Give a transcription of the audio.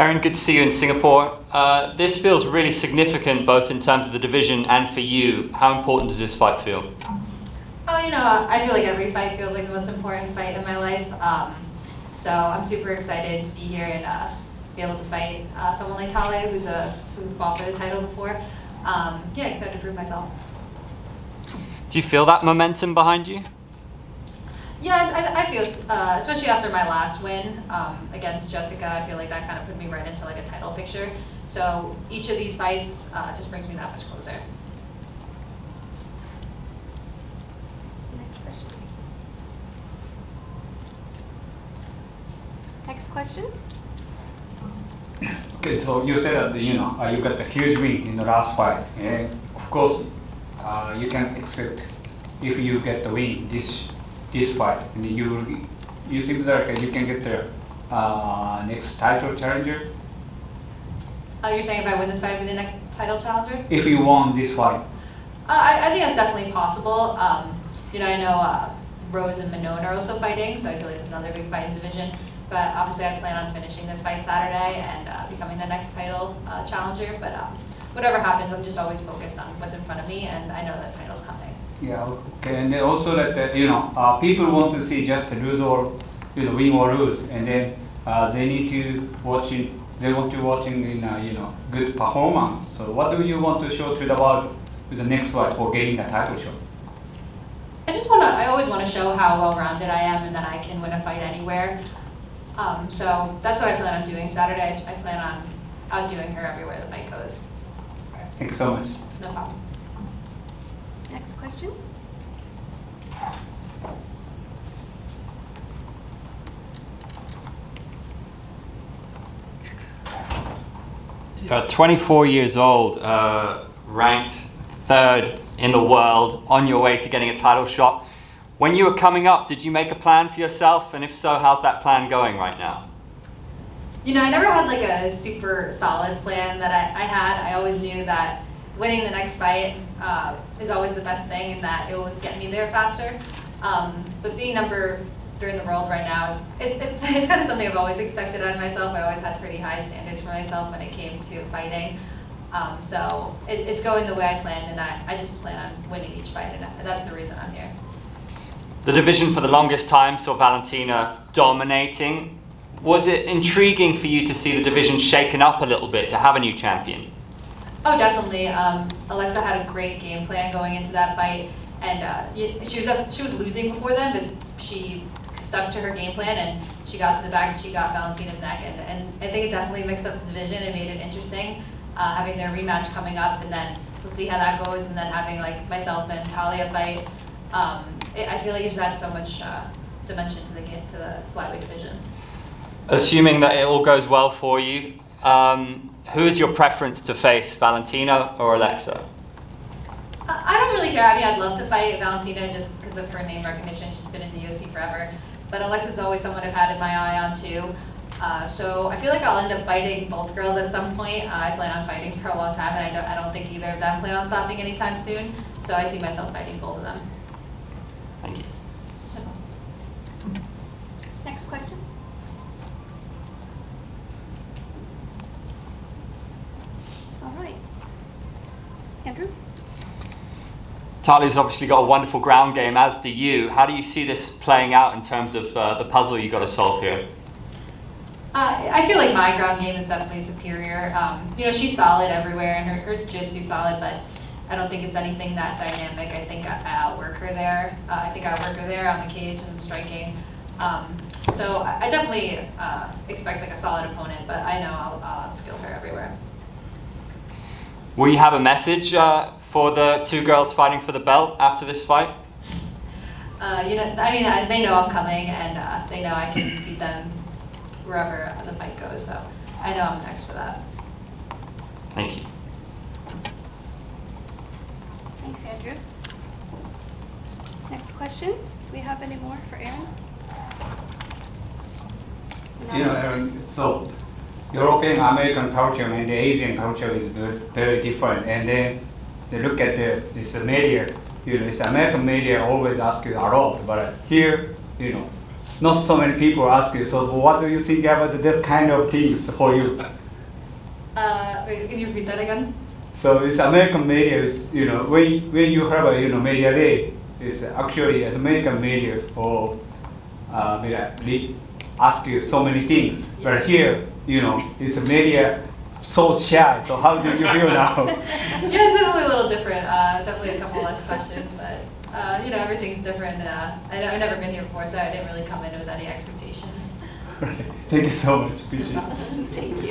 Erin, good to see you in Singapore. This feels really significant both in terms of the division and for you. How important does this fight feel? Oh, I feel like every fight feels like the most important fight in my life. So I'm super excited to be here and be able to fight someone like Taila, who fought for the title before. Excited to prove myself. Do you feel that momentum behind you? Yeah, I feel, especially after my last win against Jessica, I feel like that kind of put me right into like a title picture. So each of these fights just brings me that much closer. Next question. Okay, so you said that you got a huge win in the last fight, and of course you can expect if you get the win this fight, and you think that you can get the next title challenger. You're saying if I win this fight, I'll be the next title challenger? If you won this fight. I think that's definitely possible. I know Rose and Manon are also fighting, so I feel like it's another big fight in the division. But obviously I plan on finishing this fight Saturday and becoming the next title challenger. But whatever happens, I'm just always focused on what's in front of me, and I know that title's coming. Yeah, okay, and then also that people want to see just lose or win or lose, and then they need to watch it. They want to watching in good performance. So what do you want to show to the world with the next fight for getting a title shot? I always want to show how well-rounded I am and that I can win a fight anywhere. So that's what I plan on doing Saturday. I plan on outdoing her everywhere the fight goes. Thanks so much. No problem. Next question. You're 24 years old, ranked third in the world, on your way to getting a title shot. When you were coming up, did you make a plan for yourself? And if so, how's that plan going right now? I never had like a super solid plan that I had. I always knew that winning the next fight is always the best thing and that it will get me there faster. But being number 3 in the world right now, it's kind of something I've always expected out of myself. I always had pretty high standards for myself when it came to fighting. So it's going the way I planned, and I just plan on winning each fight, and that's the reason I'm here. The division for the longest time saw Valentina dominating. Was it intriguing for you to see the division shaken up a little bit, to have a new champion? Oh, definitely. Alexa had a great game plan going into that fight, and she was losing before then, but she stuck to her game plan, and she got to the back and she got Valentina's neck, and I think it definitely mixed up the division and made it interesting, having their rematch coming up, and then we'll see how that goes, and then having like myself and Taila fight. I feel like it just adds so much dimension to the flyweight division. Assuming that it all goes well for you, who is your preference to face, Valentina or Alexa? I don't really care. I mean, I'd love to fight Valentina just because of her name recognition. She's been in the UFC forever. But Alexa's always someone I've had my eye on too. So I feel like I'll end up fighting both girls at some point. I plan on fighting for a long time, and I don't think either of them plan on stopping anytime soon. So I see myself fighting both of them. Thank you. Next question. All right. Andrew? Talia's obviously got a wonderful ground game, as do you. How do you see this playing out in terms of the puzzle you've got to solve here? I feel like my ground game is definitely superior. She's solid everywhere, and her jiu-jitsu's solid, but I don't think it's anything that dynamic. I think I outwork her there. I think I outwork her there on the cage and the striking. So I definitely expect like a solid opponent, but I know I'll skill her everywhere. Will you have a message for the two girls fighting for the belt after this fight? They know I'm coming, and they know I can beat them wherever the fight goes. So I know I'm next for that. Thank you. Thanks, Andrew. Next question. Do we have any more for Erin? Erin, so European American culture and the Asian culture is very different. And then they look at this media, this American media always ask you a lot, but here, not so many people ask you. So what do you think about that kind of things for you? Wait, can you repeat that again? So it's American media. It's, when you have a media day, it's actually an American media for ask you so many things. But here, it's a media so shy. So how do you feel now? Yeah, it's definitely a little different. Definitely a couple less questions, but everything's different. I've never been here before, so I didn't really come in with any expectations. Thank you so much. Appreciate it. Thank you.